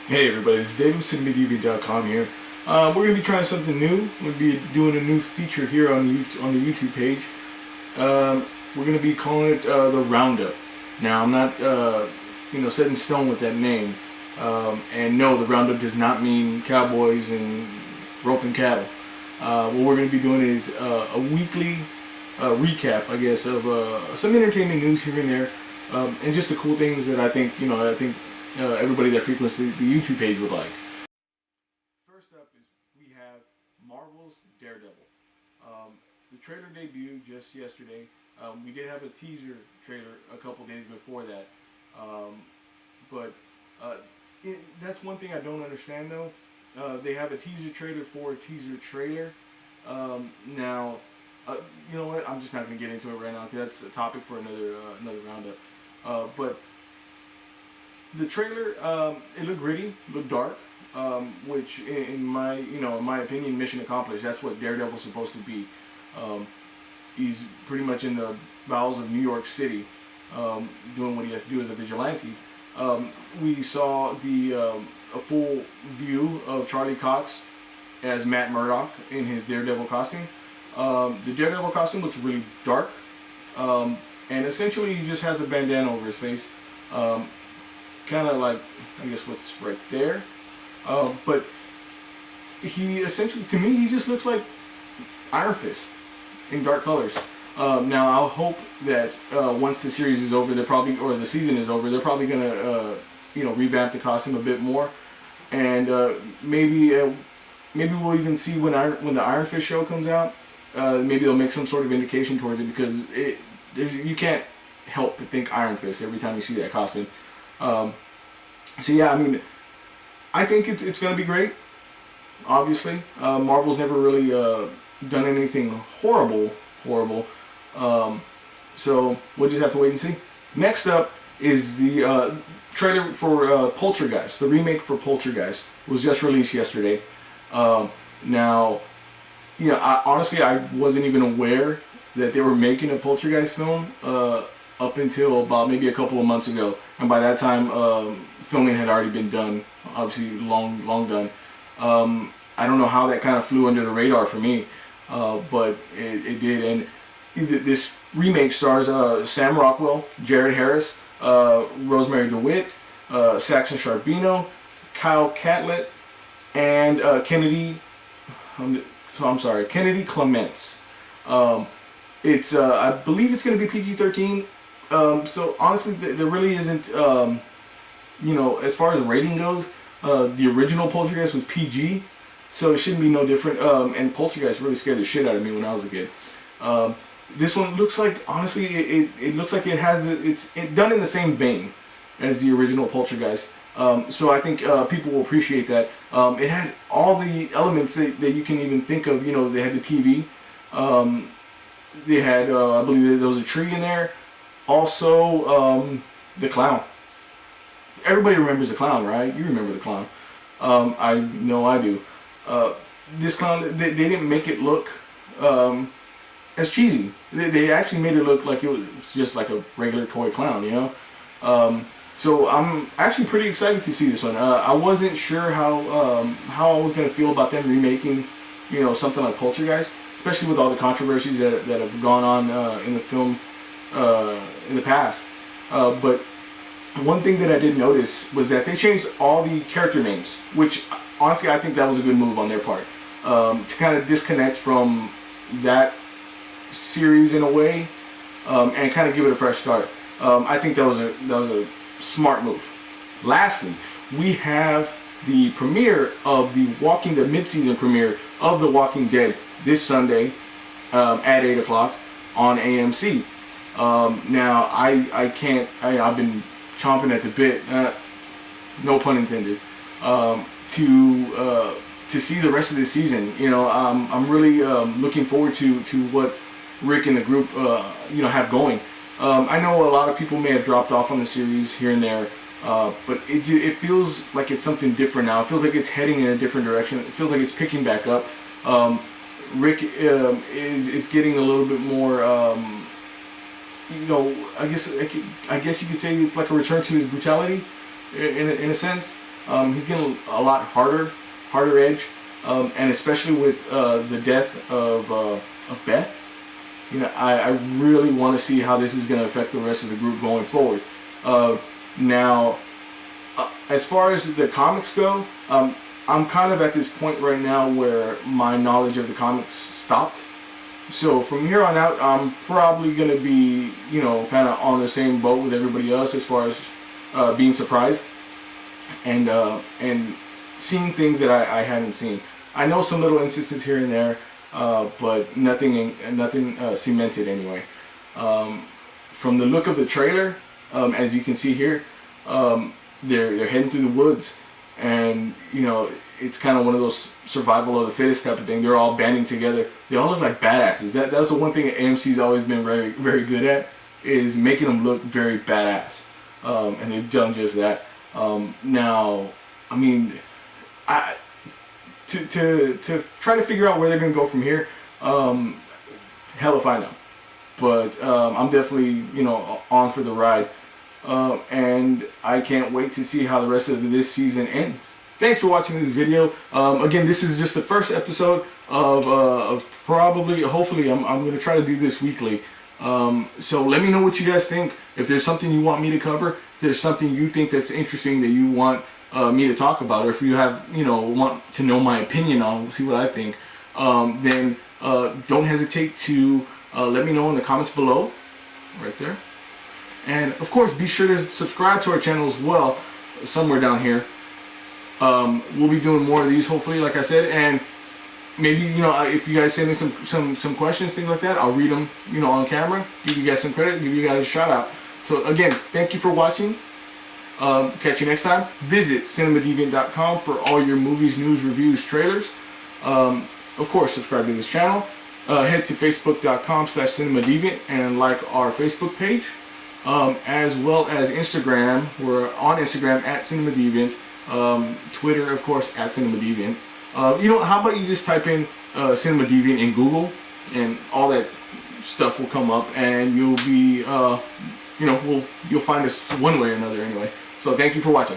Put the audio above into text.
Hey everybody, it's David with Mediabook.com here. We're going to be trying something new. We'll be doing a new feature here on the YouTube page. We're going to be calling it the Roundup. Now, I'm not set in stone with that name. And no, the Roundup does not mean cowboys and roping cattle. What we're going to be doing is a weekly recap, I guess, of some entertainment news here and there, and just the cool things that I think everybody that frequents the YouTube page would like. First up is we have Marvel's Daredevil. The trailer debuted just yesterday. We did have a teaser trailer a couple days before that, but that's one thing I don't understand though. They have a teaser trailer for a teaser trailer. Now, you know what? I'm just not going to get into it right now because that's a topic for another roundup. But the trailer, it looked gritty, looked dark, which in my opinion, mission accomplished. That's what Daredevil's supposed to be. He's pretty much in the bowels of New York City, doing what he has to do as a vigilante. We saw a full view of Charlie Cox as Matt Murdock in his Daredevil costume. The Daredevil costume looks really dark, and essentially he just has a bandana over his face, kind of like, I guess, what's right there. But he essentially, to me, he just looks like Iron Fist in dark colors. Now, I'll hope that once the series is over, or the season is over, they're probably gonna revamp the costume a bit more, and maybe we'll even see when the Iron Fist show comes out. Maybe they'll make some sort of indication towards it, because you can't help but think Iron Fist every time you see that costume. So yeah, I mean, I think it's gonna be great. Obviously, Marvel's never really done anything horrible. So we'll just have to wait and see. Next up is the trailer for Poltergeist. The remake for Poltergeist was just released yesterday. Now, honestly, I wasn't even aware that they were making a Poltergeist film up until about maybe a couple of months ago, and by that time, filming had already been done. Obviously, long done. I don't know how that kind of flew under the radar for me, but it did. And this remake stars Sam Rockwell, Jared Harris, Rosemary DeWitt, Saxon Charbonneau, Kyle Catlett, and Kennedy Clements. It's I believe it's going to be PG-13. So honestly, there really isn't, as far as rating goes, the original Poltergeist was PG, so it shouldn't be no different. And Poltergeist really scared the shit out of me when I was a kid. This one looks like, honestly, it looks like it's done in the same vein as the original Poltergeist. So I think people will appreciate that. It had all the elements that you can even think of. They had the TV. They had, I believe there was a tree in there. Also, the clown. Everybody remembers the clown, right? You remember the clown. I know I do. This clown, they didn't make it look as cheesy. They actually made it look like it was just like a regular toy clown, So I'm actually pretty excited to see this one. I wasn't sure how I was going to feel about them remaking, something like Poltergeist, especially with all the controversies that have gone on in the film in the past. But one thing that I did notice was that they changed all the character names, which honestly I think that was a good move on their part, to kind of disconnect from that series in a way, and kind of give it a fresh start. I think that was a smart move. Lastly, we have the premiere of the mid-season premiere of The Walking Dead this Sunday at 8 o'clock on AMC. Now, I've been chomping at the bit, no pun intended, to see the rest of the season. I'm really looking forward to what Rick and the group have going. I know a lot of people may have dropped off on the series here and there, but it feels like it's something different now. It feels like it's heading in a different direction. It feels like it's picking back up. Rick is getting a little bit more, I guess you could say it's like a return to his brutality, in a sense. he's getting a lot harder edge, and especially with the death of Beth. You know, I really want to see how this is going to affect the rest of the group going forward. Now, as far as the comics go, I'm kind of at this point right now where my knowledge of the comics stopped. So from here on out, I'm probably going to be, you know, kind of on the same boat with everybody else as far as being surprised and seeing things that I hadn't seen. I know some little instances here and there, but nothing cemented anyway. From the look of the trailer, as you can see here, they're heading through the woods, and you know, it's kind of one of those survival of the fittest type of thing. They're all banding together. They all look like badasses. That's the one thing AMC's always been very, very good at, is making them look very badass, and they've done just that. Now, I mean, to try to figure out where they're gonna go from here, hell if I know. But I'm definitely, you know, on for the ride, and I can't wait to see how the rest of this season ends. Thanks for watching this video. Again, this is just the first episode of probably, hopefully, I'm gonna try to do this weekly. So let me know what you guys think. If there's something you want me to cover, if there's something you think that's interesting that you want me to talk about, or if you have, you know, want to know my opinion on, see what I think, then don't hesitate to let me know in the comments below, right there. And of course, be sure to subscribe to our channel as well, somewhere down here. We'll be doing more of these, hopefully, like I said, and maybe, you know, if you guys send me some questions, things like that, I'll read them, you know, on camera, give you guys some credit, give you guys a shout out. So again, thank you for watching. Catch you next time. Visit cinemadeviant.com for all your movies, news, reviews, trailers. Of course, subscribe to this channel. Head to facebook.com/cinemadeviant and like our Facebook page, as well as Instagram. We're on Instagram at cinemadeviant. Twitter, of course, at cinemadeviant. You know, how about you just type in cinemadeviant in Google, and all that stuff will come up, and you'll be, you know, you'll find us one way or another anyway. So thank you for watching.